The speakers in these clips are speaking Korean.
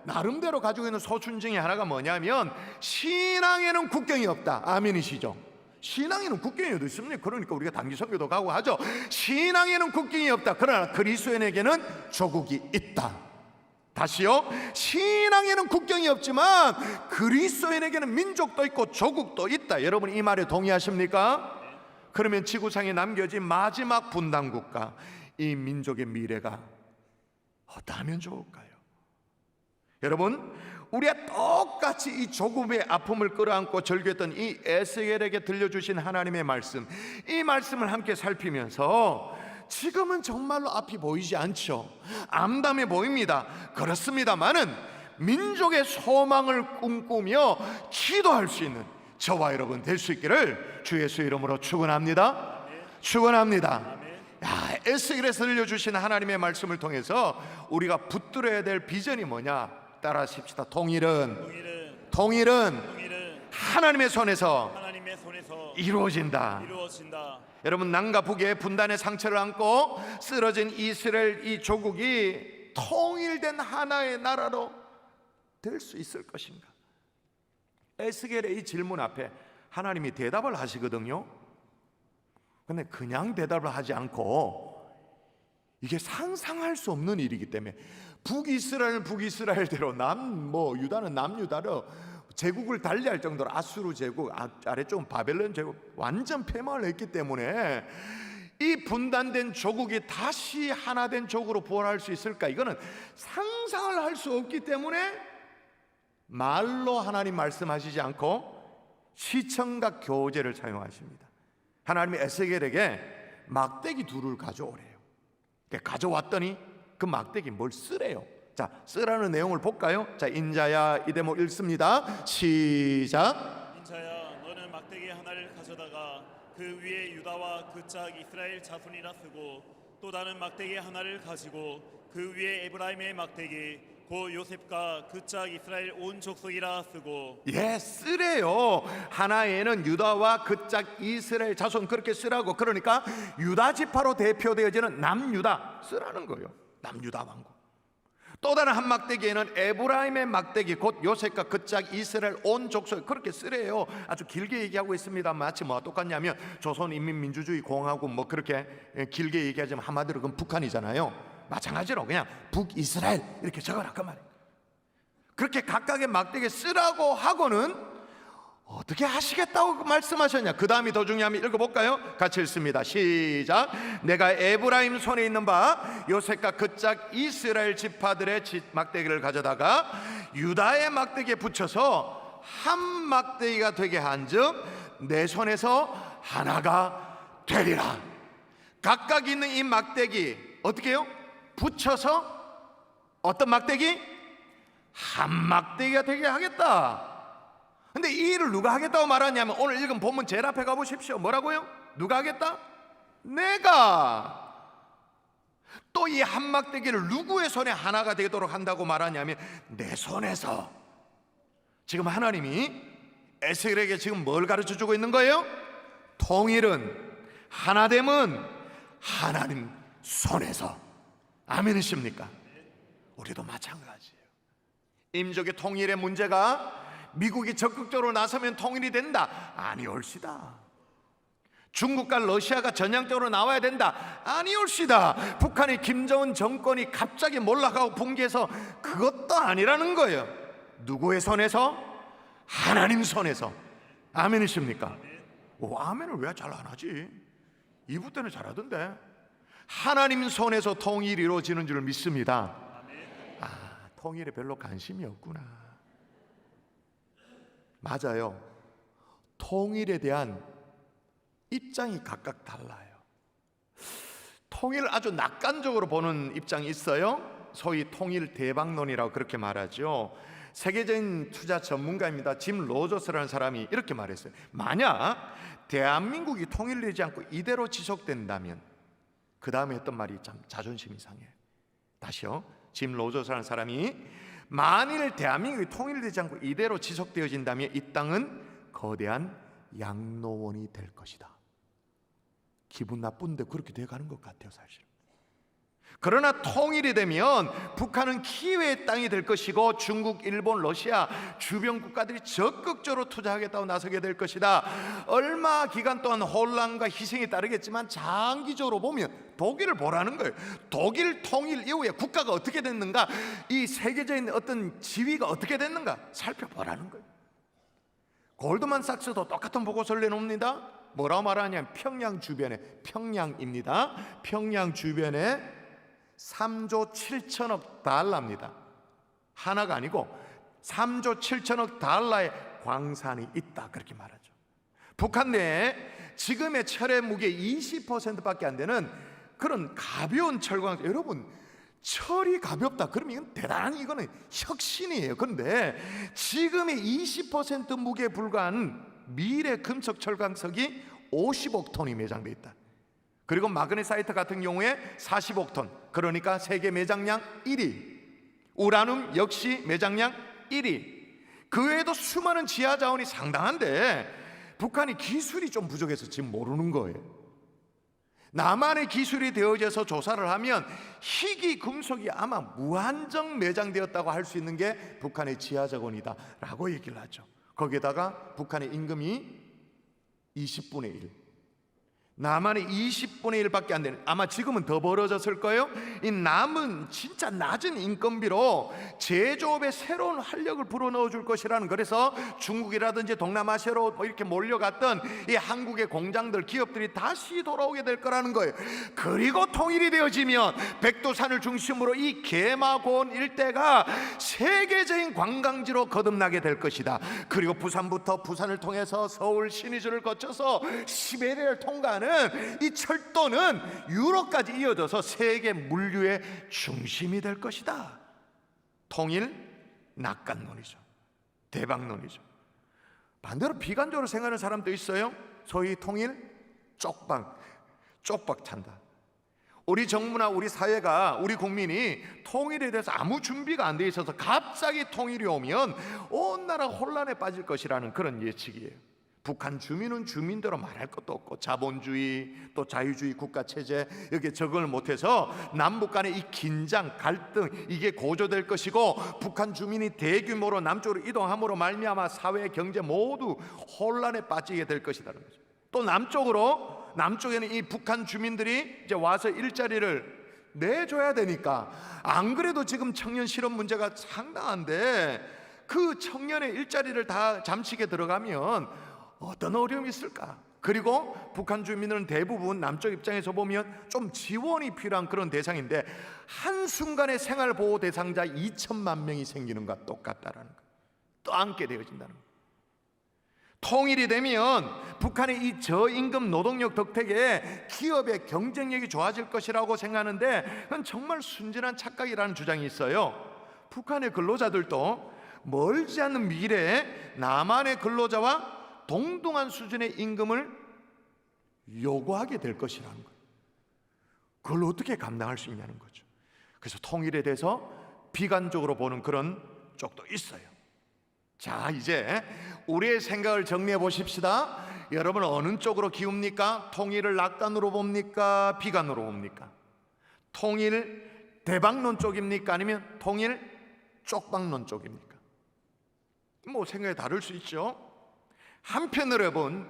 나름대로 가지고 있는 소춘 중에 하나가 뭐냐면 신앙에는 국경이 없다. 아멘이시죠? 신앙에는 국경이 어디 있습니까? 그러니까 우리가 단기 선교도 가고 하죠. 신앙에는 국경이 없다. 그러나 그리스도인에게는 조국이 있다. 다시요, 신앙에는 국경이 없지만 그리스도인에게는 민족도 있고 조국도 있다. 여러분 이 말에 동의하십니까? 그러면 지구상에 남겨진 마지막 분단국가, 이 민족의 미래가 어떠하면 좋을까요? 여러분, 우리가 똑같이 이 조금의 아픔을 끌어안고 절규했던 이 에스겔에게 들려주신 하나님의 말씀, 이 말씀을 함께 살피면서 지금은 정말로 앞이 보이지 않죠. 암담해 보입니다. 그렇습니다만은 민족의 소망을 꿈꾸며 기도할 수 있는 저와 여러분 될 수 있기를 주 예수 이름으로 축원합니다. 축원합니다. 에스겔에서 들려주신 하나님의 말씀을 통해서 우리가 붙들어야 될 비전이 뭐냐? 따라하십시다. 통일은 하나님의 손에서 이루어진다. 여러분, 남과 북의 분단의 상처를 안고 쓰러진 이스라엘 이 조국이 통일된 하나의 나라로 될 수 있을 것인가? 에스겔의 이 질문 앞에 하나님이 대답을 하시거든요. 근데 그냥 대답을 하지 않고, 이게 상상할 수 없는 일이기 때문에 북이스라엘은 북이스라엘대로 유다는 남유다로 제국을 달리할 정도로 아수르 제국, 아래쪽은 바벨론 제국 완전 패망을 했기 때문에 이 분단된 조국이 다시 하나된 조국으로 부활할 수 있을까? 이거는 상상을 할 수 없기 때문에 말로 하나님 말씀하시지 않고 시청각 교재를 사용하십니다. 하나님이 에스겔에게 막대기 둘을 가져오래요. 가져왔더니 그 막대기 뭘 쓰래요. 자, 쓰라는 내용을 볼까요? 자, 인자야 이 대목 읽습니다. 시작. 인자야, 너는 막대기 하나를 가져다가 그 위에 유다와 그 짝 이스라엘 자손이라 쓰고, 또 다른 막대기 하나를 가지고 그 위에 에브라임의 막대기 곧 요셉과 그 짝 이스라엘 온 족속이라 쓰고. 쓰래요. 하나에는 유다와 그 짝 이스라엘 자손 그렇게 쓰라고. 그러니까 유다 지파로 대표되어지는 남유다 쓰라는 거예요. 남유다 왕국. 또 다른 한 막대기에는 에브라임의 막대기 곧 요셉과 그 짝 이스라엘 온 족속 그렇게 쓰래요. 아주 길게 얘기하고 있습니다. 마치 뭐가 똑같냐면 조선인민민주주의 공화국 그렇게 길게 얘기하지만 한마디로 그건 북한이잖아요. 마찬가지로 그냥 북이스라엘 이렇게 적어라 그 말이에요. 그렇게 각각의 막대기에 쓰라고 하고는 어떻게 하시겠다고 말씀하셨냐? 그 다음이 더 중요하면 읽어볼까요? 같이 읽습니다. 시작. 내가 에브라임 손에 있는 바 요셉과 그 짝 이스라엘 지파들의 막대기를 가져다가 유다의 막대기에 붙여서 한 막대기가 되게 한즉 내 손에서 하나가 되리라. 각각 있는 이 막대기 어떻게 해요? 붙여서 어떤 막대기? 한 막대기가 되게 하겠다. 근데 이 일을 누가 하겠다고 말하냐면 오늘 읽은 본문 제일 앞에 가보십시오. 뭐라고요? 누가 하겠다? 내가. 또 이 한 막대기를 누구의 손에 하나가 되도록 한다고 말하냐면 내 손에서. 지금 하나님이 에스겔에게 지금 뭘 가르쳐주고 있는 거예요? 통일은, 하나됨은 하나님 손에서. 아멘이십니까? 우리도 마찬가지예요. 민족의 통일의 문제가 미국이 적극적으로 나서면 통일이 된다? 아니올시다. 중국과 러시아가 전향적으로 나와야 된다? 아니올시다. 북한의 김정은 정권이 갑자기 몰락하고 붕괴해서 그것도 아니라는 거예요. 누구의 손에서? 하나님 손에서. 아멘이십니까? 아멘을 왜 잘 안 하지? 2부 때는 잘하던데. 하나님 손에서 통일이 이루어지는 줄 믿습니다. 통일에 별로 관심이 없구나. 맞아요. 통일에 대한 입장이 각각 달라요. 통일을 아주 낙관적으로 보는 입장이 있어요. 소위 통일 대박론이라고 그렇게 말하죠. 세계적인 투자 전문가입니다. 짐 로저스라는 사람이 이렇게 말했어요. 만약 대한민국이 통일되지 않고 이대로 지속된다면, 그 다음에 했던 말이 참 자존심이 상해요. 다시요. 짐 로저스라는 사람이 만일 대한민국이 통일되지 않고 이대로 지속되어진다면 이 땅은 거대한 양로원이 될 것이다. 기분 나쁜데 그렇게 돼가는 것 같아요. 사실 그러나 통일이 되면 북한은 기회의 땅이 될 것이고 중국, 일본, 러시아 주변 국가들이 적극적으로 투자하겠다고 나서게 될 것이다. 얼마 기간 동안 혼란과 희생이 따르겠지만 장기적으로 보면 독일을 보라는 거예요. 독일 통일 이후에 국가가 어떻게 됐는가, 이 세계적인 어떤 지위가 어떻게 됐는가 살펴보라는 거예요. 골드만삭스도 똑같은 보고서를 내놓습니다. 뭐라고 말하냐면 평양 주변에, 평양입니다. 평양 주변에 3조 7천억 달러입니다. 하나가 아니고 3조 7천억 달러의 광산이 있다, 그렇게 말하죠. 북한 내에 지금의 철의 무게 20%밖에 안 되는 그런 가벼운 철광, 여러분 철이 가볍다 그러면 이건 대단한, 이거는 혁신이에요. 그런데 지금의 20% 무게에 불과한 미래 금속 철광석이 50억 톤이 매장돼 있다. 그리고 마그네사이트 같은 경우에 40억 톤, 그러니까 세계 매장량 1위. 우라늄 역시 매장량 1위. 그 외에도 수많은 지하 자원이 상당한데 북한이 기술이 좀 부족해서 지금 모르는 거예요. 남한의 기술이 되어져서 조사를 하면 희귀 금속이 아마 무한정 매장되었다고 할 수 있는 게 북한의 지하 자원이다 라고 얘기를 하죠. 거기에다가 북한의 임금이 20분의 1, 남한의 20분의 1밖에 안 되는, 아마 지금은 더 벌어졌을 거예요. 이 남은 진짜 낮은 인건비로 제조업에 새로운 활력을 불어넣어 줄 것이라는, 그래서 중국이라든지 동남아시아로 뭐 이렇게 몰려갔던 이 한국의 공장들, 기업들이 다시 돌아오게 될 거라는 거예요. 그리고 통일이 되어지면 백두산을 중심으로 이 개마고원 일대가 세계적인 관광지로 거듭나게 될 것이다. 그리고 부산부터, 부산을 통해서 서울, 신의주를 거쳐서 시베리아를 통과하는 이 철도는 유럽까지 이어져서 세계 물류의 중심이 될 것이다. 통일 낙관론이죠. 대박론이죠. 반대로 비관적으로 생각하는 사람도 있어요. 소위 통일 쪽박 찬다. 우리 정부나 우리 사회가, 우리 국민이 통일에 대해서 아무 준비가 안 돼 있어서 갑자기 통일이 오면 온 나라 혼란에 빠질 것이라는 그런 예측이에요. 북한 주민은 주민대로 말할 것도 없고 자본주의 또 자유주의 국가체제, 여기에 적응을 못해서 남북 간의 이 긴장, 갈등 이게 고조될 것이고, 북한 주민이 대규모로 남쪽으로 이동함으로 말미암아 사회, 경제 모두 혼란에 빠지게 될 것이라는 거죠. 또 남쪽에는 이 북한 주민들이 이제 와서 일자리를 내줘야 되니까, 안 그래도 지금 청년 실업 문제가 상당한데 그 청년의 일자리를 다 잠식에 들어가면 어떤 어려움이 있을까? 그리고 북한 주민들은 대부분 남쪽 입장에서 보면 좀 지원이 필요한 그런 대상인데 한순간에 생활보호 대상자 2천만 명이 생기는 것과 똑같다라는 거, 또 안게 되어진다는 거. 통일이 되면 북한의 이 저임금 노동력 덕택에 기업의 경쟁력이 좋아질 것이라고 생각하는데 그건 정말 순진한 착각이라는 주장이 있어요. 북한의 근로자들도 멀지 않는 미래에 남한의 근로자와 동등한 수준의 임금을 요구하게 될 것이라는 거예요. 그걸 어떻게 감당할 수 있냐는 거죠. 그래서 통일에 대해서 비관적으로 보는 그런 쪽도 있어요. 자, 이제 우리의 생각을 정리해 보십시다. 여러분 어느 쪽으로 기웁니까? 통일을 낙관으로 봅니까? 비관으로 봅니까? 통일 대박론 쪽입니까? 아니면 통일 쪽박론 쪽입니까? 뭐 생각이 다를 수 있죠. 한편으로 여러분,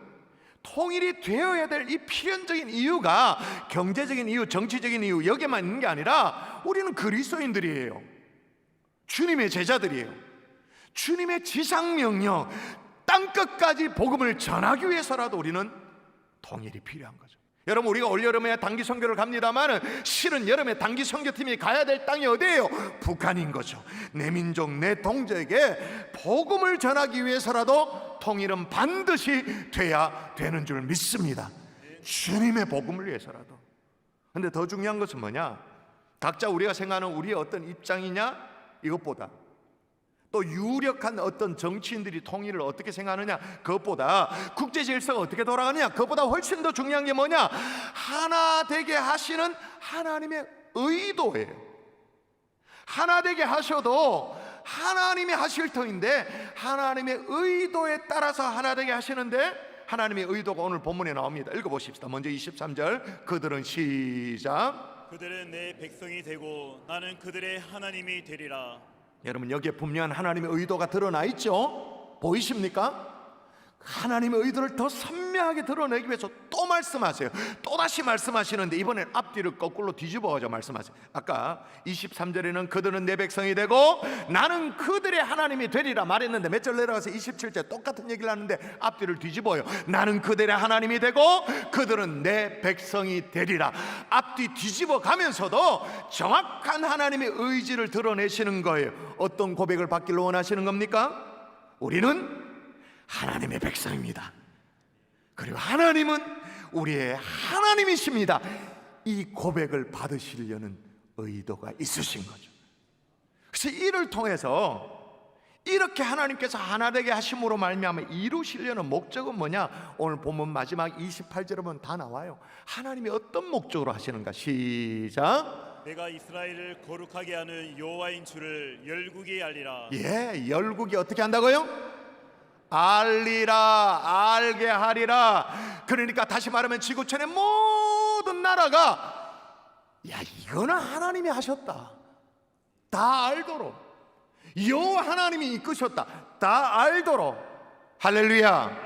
통일이 되어야 될 이 필연적인 이유가 경제적인 이유, 정치적인 이유 여기에만 있는 게 아니라 우리는 그리스도인들이에요. 주님의 제자들이에요. 주님의 지상명령, 땅끝까지 복음을 전하기 위해서라도 우리는 통일이 필요한 거죠. 여러분, 우리가 올여름에 단기 선교를 갑니다만 실은 여름에 단기 선교팀이 가야 될 땅이 어디예요? 북한인 거죠. 내 민족, 내 동족에게 복음을 전하기 위해서라도 통일은 반드시 돼야 되는 줄 믿습니다. 주님의 복음을 위해서라도. 근데 더 중요한 것은 뭐냐? 각자 우리가 생각하는 우리의 어떤 입장이냐? 이것보다 또 유력한 어떤 정치인들이 통일을 어떻게 생각하느냐, 그것보다 국제 질서가 어떻게 돌아가느냐, 그것보다 훨씬 더 중요한 게 뭐냐? 하나 되게 하시는 하나님의 의도예요. 하나 되게 하셔도 하나님이 하실 터인데 하나님의 의도에 따라서 하나 되게 하시는데, 하나님의 의도가 오늘 본문에 나옵니다. 읽어보십시다. 먼저 23절, 그들은 시작 그들은 내 백성이 되고 나는 그들의 하나님이 되리라. 여러분, 여기에 분명한 하나님의 의도가 드러나 있죠? 보이십니까? 하나님의 의도를 더 선명하게 드러내기 위해서 또 말씀하세요. 또다시 말씀하시는데 이번엔 앞뒤를 거꾸로 뒤집어가지고 말씀하세요. 아까 23절에는 그들은 내 백성이 되고 나는 그들의 하나님이 되리라 말했는데 몇 절 내려가서 27절 똑같은 얘기를 하는데 앞뒤를 뒤집어요. 나는 그들의 하나님이 되고 그들은 내 백성이 되리라. 앞뒤 뒤집어 가면서도 정확한 하나님의 의지를 드러내시는 거예요. 어떤 고백을 받기를 원하시는 겁니까? 우리는 하나님의 백성입니다. 그리고 하나님은 우리의 하나님이십니다. 이 고백을 받으시려는 의도가 있으신 거죠. 그래서 이를 통해서 이렇게 하나님께서 하나 되게 하심으로 말미암아 이루시려는 목적은 뭐냐? 오늘 본문 마지막 28절에 보면 다 나와요. 하나님이 어떤 목적으로 하시는가? 시작. 내가 이스라엘을 거룩하게 하는 여호와인 줄을 열국에 알리라. 예, 열국이 어떻게 한다고요? 알리라, 알게 하리라. 그러니까 다시 말하면 지구촌의 모든 나라가 야, 이거는 하나님이 하셨다, 다 알도록, 여호와 하나님이 이끄셨다, 다 알도록. 할렐루야,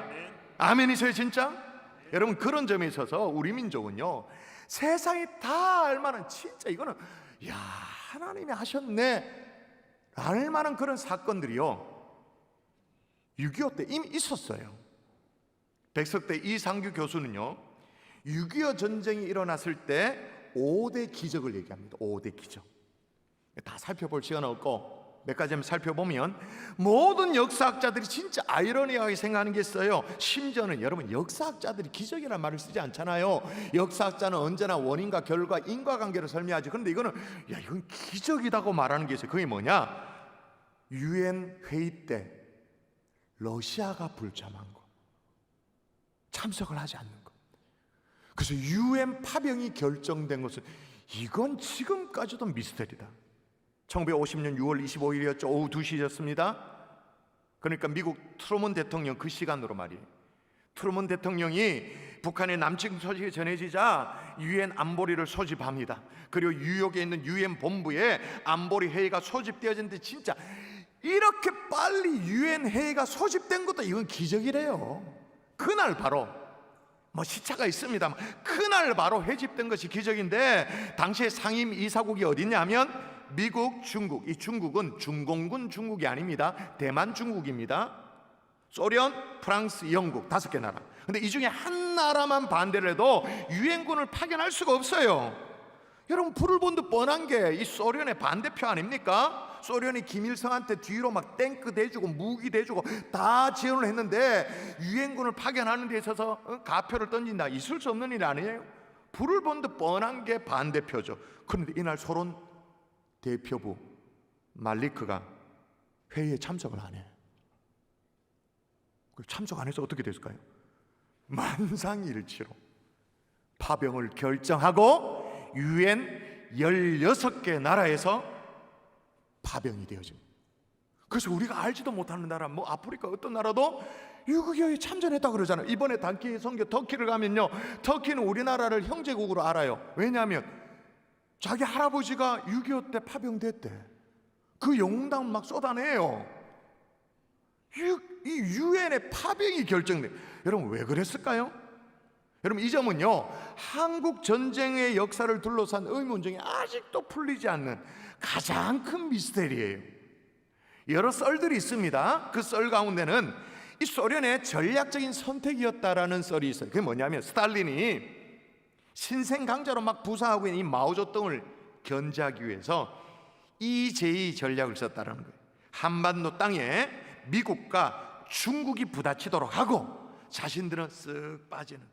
아멘이세요 진짜? 여러분, 그런 점에 있어서 우리 민족은요, 세상이 다 알만한, 진짜 이거는 야, 하나님이 하셨네 알 만한 그런 사건들이요 6.25 때 이미 있었어요. 백석대 이상규 교수는요, 6.25 전쟁이 일어났을 때 5대 기적을 얘기합니다. 5대 기적. 다 살펴볼 시간 없고 몇 가지만 살펴보면 모든 역사학자들이 진짜 아이러니하게 생각하는 게 있어요. 심지어는 여러분, 역사학자들이 기적이라는 말을 쓰지 않잖아요. 역사학자는 언제나 원인과 결과, 인과관계를 설명하지. 그런데 이거는 야, 이건 기적이라고 말하는 게 있어요. 그게 뭐냐? UN 회의 때 러시아가 불참한 거, 참석을 하지 않는 거. 그래서 UN 파병이 결정된 것은 이건 지금까지도 미스터리다. 1950년 6월 25일이었죠. 오후 2시였습니다. 그러니까 미국 트루먼 대통령, 그 시간으로 말이에요. 트루먼 대통령이 북한의 남침 소식이 전해지자 UN 안보리를 소집합니다. 그리고 뉴욕에 있는 UN 본부에 안보리 회의가 소집되어졌는데 진짜 이렇게 빨리 UN 회의가 소집된 것도 이건 기적이래요. 그날 바로, 뭐 시차가 있습니다만 그날 바로 회집된 것이 기적인데, 당시에 상임 이사국이 어디냐면 미국, 중국. 이 중국은 중공군 중국이 아닙니다. 대만 중국입니다. 소련, 프랑스, 영국 5개 나라. 근데 이 중에 한 나라만 반대를 해도 유엔군을 파견할 수가 없어요. 여러분, 불을 본 듯 뻔한 게 이 소련의 반대표 아닙니까? 소련이 김일성한테 뒤로 막 탱크 대주고 무기 대주고 다 지원을 했는데 유엔군을 파견하는 데 있어서 가표를 던진다, 있을 수 없는 일 아니에요? 불을 본 듯 뻔한 게 반대표죠. 그런데 이날 소련 대표부 말리크가 회의에 참석을 안 해요. 참석 안 해서 어떻게 됐을까요? 만상일치로 파병을 결정하고 UN 16개 나라에서 파병이 되어집니다. 그래서 우리가 알지도 못하는 나라, 뭐 아프리카 어떤 나라도 6.25에 참전했다 그러잖아요. 이번에 단기 선교 터키를 가면요, 터키는 우리나라를 형제국으로 알아요. 왜냐하면 자기 할아버지가 6.25 때 파병됐대. 그 영웅담 막 쏟아내요. 이 유엔의 파병이 결정돼. 여러분, 왜 그랬을까요? 여러분, 이 점은요, 한국 전쟁의 역사를 둘러싼 의문 중에 아직도 풀리지 않는 가장 큰 미스터리예요. 여러 썰들이 있습니다. 그 썰 가운데는 이 소련의 전략적인 선택이었다라는 썰이 있어요. 그게 뭐냐면 스탈린이 신생강자로 막 부상하고 있는 이 마오쩌둥을 견제하기 위해서 EJ 전략을 썼다는 거예요. 한반도 땅에 미국과 중국이 부딪히도록 하고 자신들은 쓱 빠지는.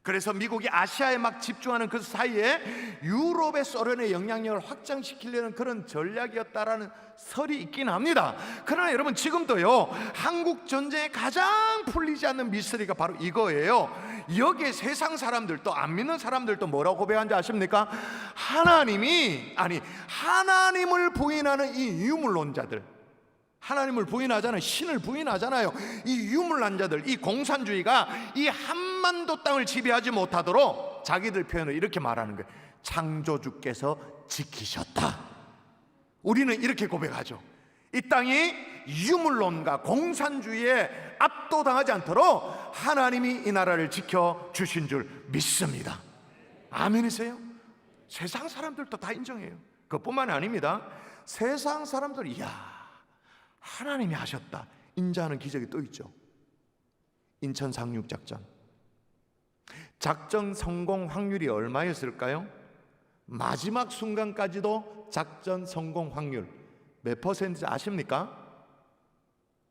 그래서 미국이 아시아에 막 집중하는 그 사이에 유럽의 소련의 영향력을 확장시키려는 그런 전략이었다라는 설이 있긴 합니다. 그러나 여러분, 지금도요, 한국 전쟁에 가장 풀리지 않는 미스터리가 바로 이거예요. 여기에 세상 사람들도, 안 믿는 사람들도 뭐라고 고백한지 아십니까? 하나님을 부인하는 이 유물론자들, 하나님을 부인하잖아요. 신을 부인하잖아요. 이 유물론자들, 이 공산주의가 이 한반도 땅을 지배하지 못하도록 자기들 표현을 이렇게 말하는 거예요. 창조주께서 지키셨다. 우리는 이렇게 고백하죠. 이 땅이 유물론과 공산주의에 압도당하지 않도록 하나님이 이 나라를 지켜주신 줄 믿습니다. 아멘이세요? 세상 사람들도 다 인정해요. 그것뿐만 아닙니다. 세상 사람들이 이야, 하나님이 하셨다 인정하는 기적이 또 있죠. 인천 상륙작전, 작전 성공 확률이 얼마였을까요? 마지막 순간까지도 작전 성공 확률 몇 퍼센트 아십니까?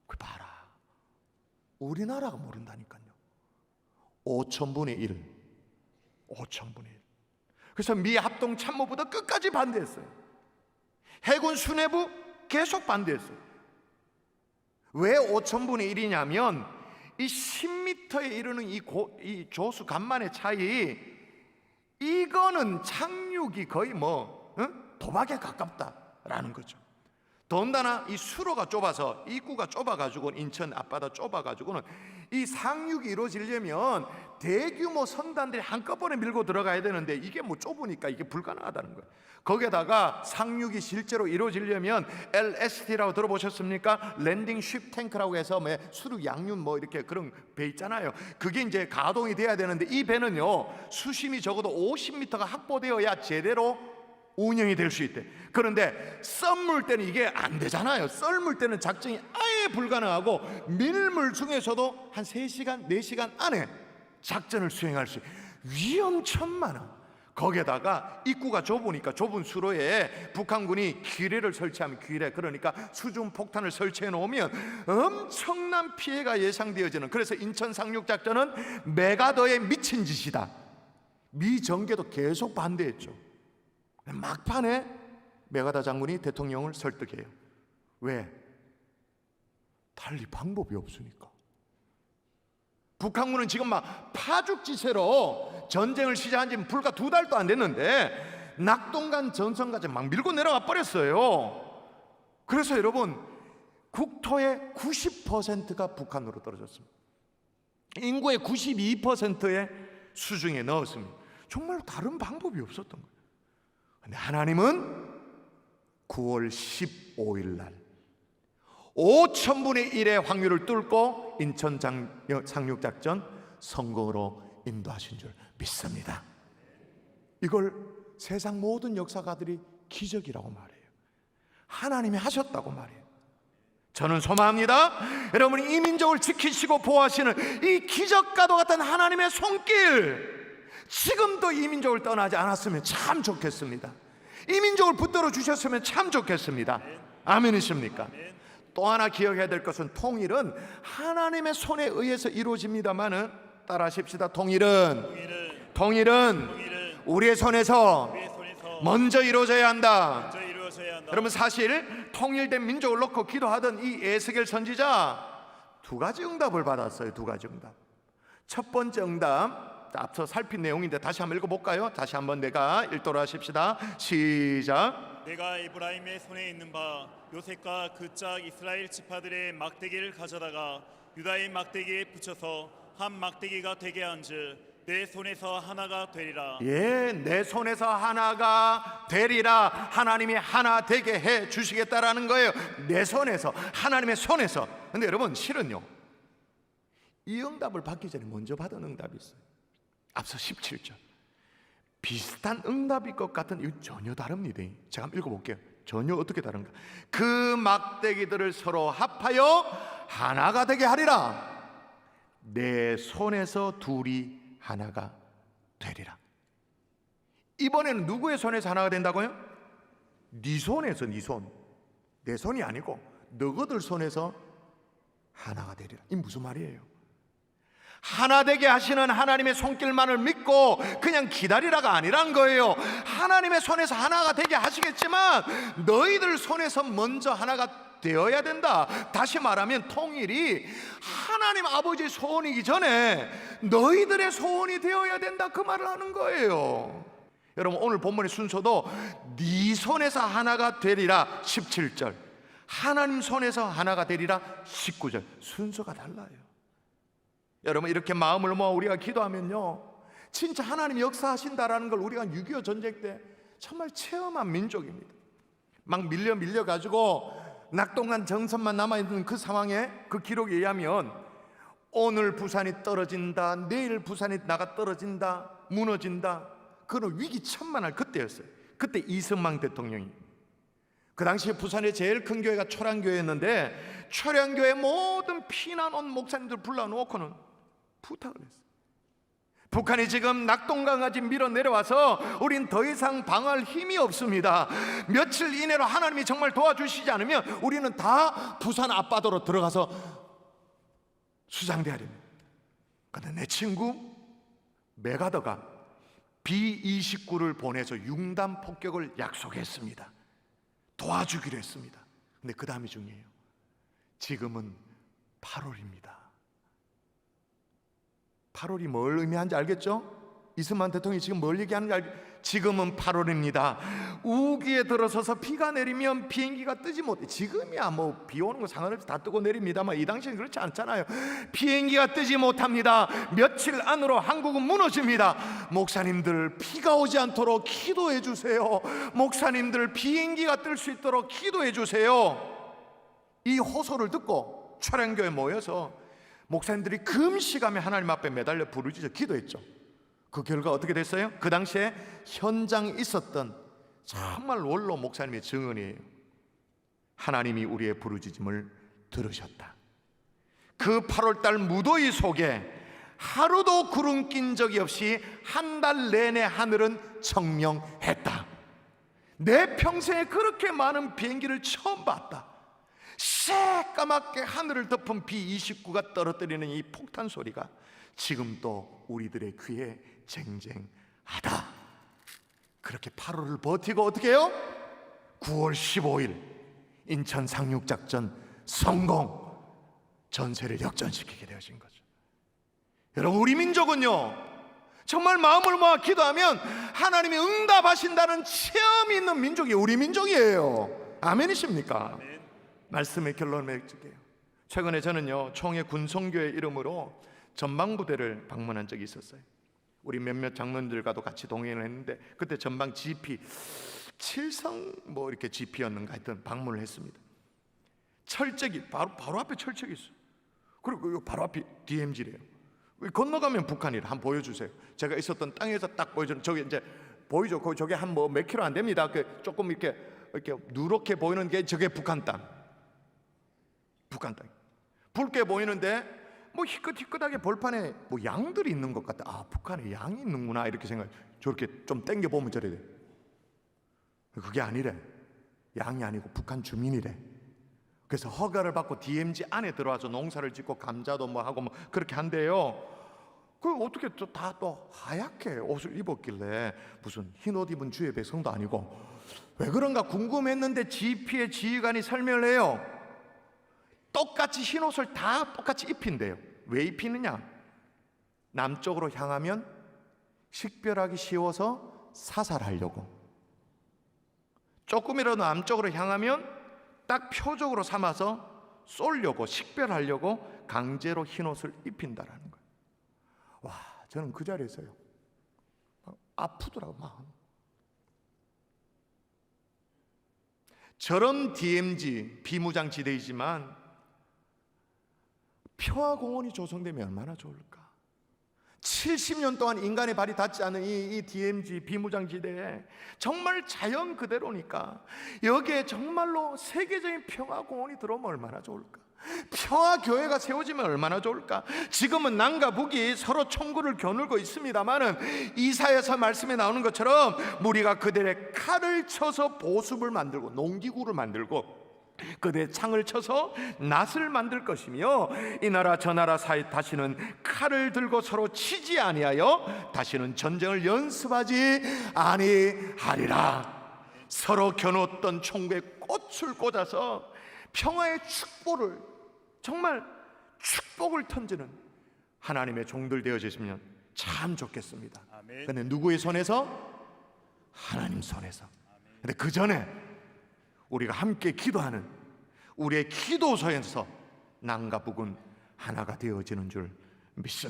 그 봐라, 우리나라가 모른다니까요. 5천분의 1. 5천분의 1. 그래서 미 합동 참모부도 끝까지 반대했어요. 해군 수뇌부 계속 반대했어요. 왜 5천분의 1이냐면 이 10m에 이르는 이 조수 간만의 차이, 이거는 착륙이 거의 도박에 가깝다라는 거죠. 더군다나 이 수로가 좁아서, 입구가 좁아가지고, 인천 앞바다 좁아가지고는 이 상륙이 이루어지려면 대규모 선단들이 한꺼번에 밀고 들어가야 되는데 이게 좁으니까 이게 불가능하다는 거예요. 거기에다가 상륙이 실제로 이루어지려면 LST라고 들어보셨습니까? 랜딩 쉽 탱크라고 해서 수륙 양륜 이렇게 그런 배 있잖아요. 그게 이제 가동이 돼야 되는데 이 배는요, 수심이 적어도 50m가 확보되어야 제대로 운영이 될 수 있대. 그런데 썰물 때는 이게 안 되잖아요. 썰물 때는 작전이 아예 불가능하고 밀물 중에서도 한 3시간, 4시간 안에 작전을 수행할 수 있어요. 위험천만한. 거기에다가 입구가 좁으니까 좁은 수로에 북한군이 기뢰를 설치하면, 기뢰 그러니까 수중 폭탄을 설치해 놓으면 엄청난 피해가 예상되어지는, 그래서 인천 상륙작전은 메가더에 미친 짓이다. 미 정계도 계속 반대했죠. 막판에 메가더 장군이 대통령을 설득해요. 왜? 달리 방법이 없으니까. 북한군은 지금 막 파죽지세로 전쟁을 시작한 지 불과 2달도 안 됐는데 낙동강 전선까지 막 밀고 내려가 버렸어요. 그래서 여러분, 국토의 90%가 북한으로 떨어졌습니다. 인구의 92%의 수중에 넣었습니다. 정말 다른 방법이 없었던 거예요. 근데 하나님은 9월 15일 날 5천분의 1의 확률을 뚫고 인천 상륙작전 성공으로 인도하신 줄 믿습니다. 이걸 세상 모든 역사가들이 기적이라고 말해요. 하나님이 하셨다고 말해요. 저는 소망합니다. 여러분이 이 민족을 지키시고 보호하시는 이 기적과도 같은 하나님의 손길, 지금도 이 민족을 떠나지 않았으면 참 좋겠습니다. 이 민족을 붙들어 주셨으면 참 좋겠습니다. 아멘이십니까? 또 하나 기억해야 될 것은, 통일은 하나님의 손에 의해서 이루어집니다만은, 따라하십시다. 통일은 우리의 손에서 먼저 이루어져야 한다. 여러분, 사실 통일된 민족을 놓고 기도하던 이 에스겔 선지자 2가지 응답을 받았어요. 2가지 응답. 첫 번째 응답, 앞서 살핀 내용인데 다시 한번 읽어볼까요? 다시 한번 내가 읽도록 하십시다. 시작. 내가 에브라임의 손에 있는 바 요셉과 그 짝 이스라엘 지파들의 막대기를 가져다가 유다의 막대기에 붙여서 한 막대기가 되게 한즉 내 손에서 하나가 되리라. 예, 내 손에서 하나가 되리라. 하나님이 하나 되게 해 주시겠다라는 거예요. 내 손에서, 하나님의 손에서. 근데 여러분, 실은요, 이 응답을 받기 전에 먼저 받은 응답이 있어요. 앞서 17절. 비슷한 응답일 것 같은, 이거 전혀 다릅니다. 제가 한번 읽어볼게요. 전혀 어떻게 다른가. 그 막대기들을 서로 합하여 하나가 되게 하리라. 내 손에서 둘이 하나가 되리라. 이번에는 누구의 손에서 하나가 된다고요? 네 손에서, 네 손. 내 손이 아니고 너희들 손에서 하나가 되리라. 이 무슨 말이에요? 하나 되게 하시는 하나님의 손길만을 믿고 그냥 기다리라가 아니란 거예요. 하나님의 손에서 하나가 되게 하시겠지만 너희들 손에서 먼저 하나가 되어야 된다. 다시 말하면 통일이 하나님 아버지의 소원이기 전에 너희들의 소원이 되어야 된다, 그 말을 하는 거예요. 여러분, 오늘 본문의 순서도 네 손에서 하나가 되리라 17절, 하나님 손에서 하나가 되리라 19절, 순서가 달라요. 여러분, 이렇게 마음을 모아 우리가 기도하면요, 진짜 하나님이 역사하신다라는 걸 우리가 6.25 전쟁 때 정말 체험한 민족입니다. 막 밀려가지고 낙동강 정선만 남아있는 그 상황에 그 기록에 의하면 오늘 부산이 떨어진다, 내일 부산이 나가 떨어진다, 무너진다, 그런 위기천만할 그때였어요. 그때 이승만 대통령이, 그 당시에 부산의 제일 큰 교회가 초량교회였는데 초량교회 모든 피난 온 목사님들 불러놓고는 부탁을 했어요. 북한이 지금 낙동강까지 밀어 내려와서 우린 더 이상 방어할 힘이 없습니다. 며칠 이내로 하나님이 정말 도와주시지 않으면 우리는 다 부산 앞바다로 들어가서 수장돼야 됩니다. 그런데 내 친구 메가더가 B-29를 보내서 융단 폭격을 약속했습니다. 도와주기로 했습니다. 근데 그 다음이 중요해요. 지금은 8월입니다. 8월이 뭘 의미하는지 알겠죠? 이승만 대통령이 지금 뭘 얘기하는지 알겠죠? 지금은 8월입니다. 우기에 들어서서 비가 내리면 비행기가 뜨지 못해. 지금이야 뭐 비 오는 거 상관없이 다 뜨고 내립니다만 이 당시에는 그렇지 않잖아요. 비행기가 뜨지 못합니다. 며칠 안으로 한국은 무너집니다. 목사님들 비가 오지 않도록 기도해 주세요. 목사님들 비행기가 뜰 수 있도록 기도해 주세요. 이 호소를 듣고 초량교에 모여서 목사님들이 금시감에 하나님 앞에 매달려 부르짖어 기도했죠. 그 결과 어떻게 됐어요? 그 당시에 현장에 있었던 정말 원로 목사님의 증언이에요. 하나님이 우리의 부르짖음을 들으셨다. 그 8월달 무더위 속에 하루도 구름 낀 적이 없이 한 달 내내 하늘은 청명했다. 내 평생에 그렇게 많은 비행기를 처음 봤다. 새까맣게 하늘을 덮은 B-29가 떨어뜨리는 이 폭탄 소리가 지금도 우리들의 귀에 쟁쟁하다. 그렇게 8월을 버티고 어떻게 해요? 9월 15일 인천 상륙작전 성공, 전세를 역전시키게 되어진 거죠. 여러분, 우리 민족은요 정말 마음을 모아 기도하면 하나님이 응답하신다는 체험이 있는 민족이 우리 민족이에요. 아멘이십니까? 아멘. 말씀의 결론을 맺을게요. 최근에 저는요 총회 군성교회 이름으로 전방부대를 방문한 적이 있었어요. 우리 몇몇 장로님들과도 같이 동행을 했는데 그때 전방 GP 7성 뭐 이렇게 GP였는가 하여튼 방문을 했습니다. 철책이 바로 앞에 철책이 있어요. 그리고 바로 앞이 DMZ래요. 건너가면 북한이라. 한번 보여주세요. 제가 있었던 땅에서 딱 보여주는, 저기 이제 보이죠? 저게 한 뭐 몇 킬로 안 됩니다. 조금 이렇게 누렇게 보이는 게 저게 북한 땅. 북한 땅. 붉게 보이는데 뭐 희끗희끗하게 벌판에 뭐 양들이 있는 것 같다. 아, 북한에 양이 있는구나 이렇게 생각. 저렇게 좀 땡겨 보면 저래 돼. 그게 아니래. 양이 아니고 북한 주민이래. 그래서 허가를 받고 DMZ 안에 들어와서 농사를 짓고 감자도 뭐 하고 뭐 그렇게 한대요. 그 어떻게 또 하얗게 옷을 입었길래 무슨 흰 옷 입은 주의 백성도 아니고 왜 그런가 궁금했는데 GP의 지휘관이 설명을 해요. 똑같이 흰 옷을 다 똑같이 입힌대요. 왜 입히느냐? 남쪽으로 향하면 식별하기 쉬워서 사살하려고. 조금이라도 남쪽으로 향하면 딱 표적으로 삼아서 쏠려고, 식별하려고 강제로 흰 옷을 입힌다라는 거예요. 와, 저는 그 자리에서요 아프더라고 마음. 저런 DMZ 비무장지대이지만 평화공원이 조성되면 얼마나 좋을까. 70년 동안 인간의 발이 닿지 않은 이 DMZ 비무장지대에 정말 자연 그대로니까 여기에 정말로 세계적인 평화공원이 들어오면 얼마나 좋을까. 평화교회가 세워지면 얼마나 좋을까. 지금은 남과 북이 서로 총구를 겨누고 있습니다마는 이사야서 말씀에 나오는 것처럼 무리가 그들의 칼을 쳐서 보습을 만들고 농기구를 만들고 그들의 창을 쳐서 낫을 만들 것이며 이 나라 저 나라 사이 다시는 칼을 들고 서로 치지 아니하여 다시는 전쟁을 연습하지 아니하리라. 서로 겨누었던 총구에 꽃을 꽂아서 평화의 축복을, 정말 축복을 던지는 하나님의 종들 되어지시면 참 좋겠습니다. 아멘. 근데 누구의 손에서? 하나님 손에서. 근데 그 전에 우리가 함께 기도하는 우리의 기도소에서 남과 북은 하나가 되어지는 줄 믿습니다.